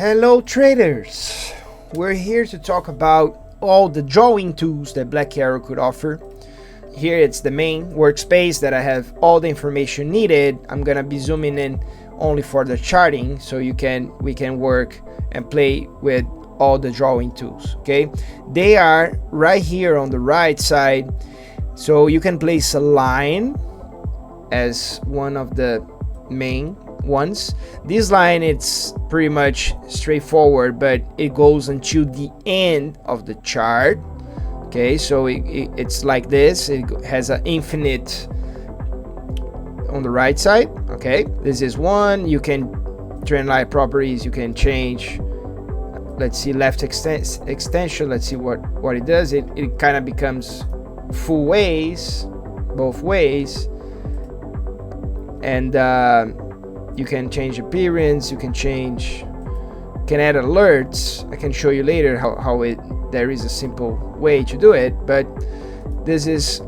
Hello traders! We're here to talk about all the drawing tools that BlackArrow could offer. Here it's the main workspace that I have all the information needed. I'm gonna be zooming in only for the charting so we can work and play with all the drawing tools. Okay, they are right here on the right side, so you can place a line as one of the main ones. This line, it's pretty much straightforward, but it goes until the end of the chart. Okay, so it's like this. It has an infinite on the right side. Okay, this is one. You can trend line properties, you can change. Let's see, left extension. Let's see what it does. It kind of becomes full ways, both ways, and you can change appearance. You can add alerts. I can show you later how there is a simple way to do it, but this is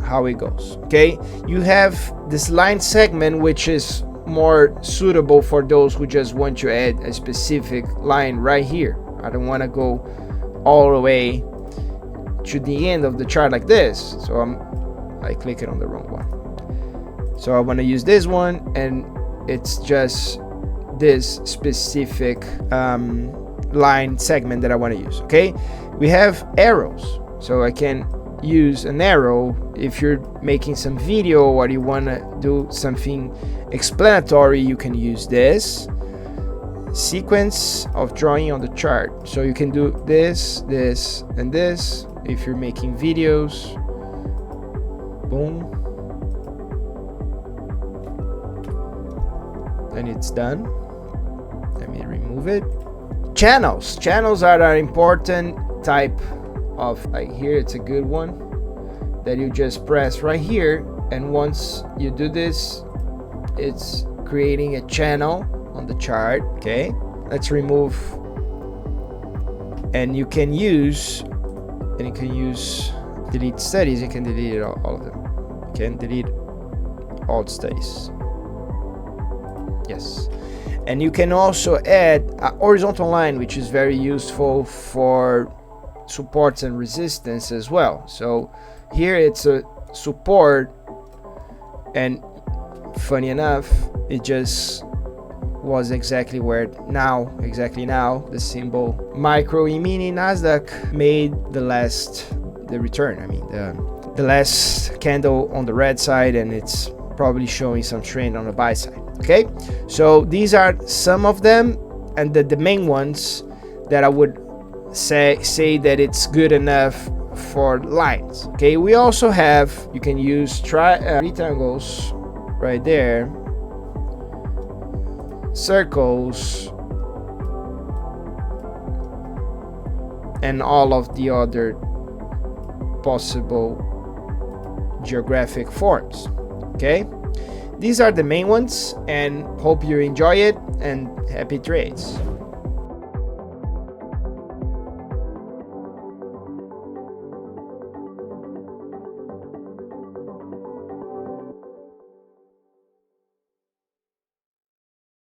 how it goes. Okay, you have this line segment, which is more suitable for those who just want to add a specific line right here. I don't want to go all the way to the end of the chart like this, so I click it on the wrong one. So I want to use this one, and it's just this specific line segment that I want to use. Okay, we have arrows, so I can use an arrow if you're making some video or you want to do something explanatory. You can use this sequence of drawing on the chart, so you can do this, this, and this if you're making videos. Boom, and it's done. Let me remove it. Channels are an important type of, like here it's a good one that you just press right here, and once you do this, it's creating a channel on the chart. Okay, let's remove, and you can use delete studies. You can delete all of them. You can delete all studies. Yes, and you can also add a horizontal line, which is very useful for supports and resistance as well. So here it's a support, and funny enough, it just was exactly now the symbol micro and mini Nasdaq made the return. I mean the last candle on the red side, and it's probably showing some trend on the buy side. Okay, so these are some of them, and the main ones that I would say that it's good enough for lines. Okay, we also have, you can use rectangles right there, circles, and all of the other possible geographic forms. Okay, these are the main ones, and hope you enjoy it, and happy trades.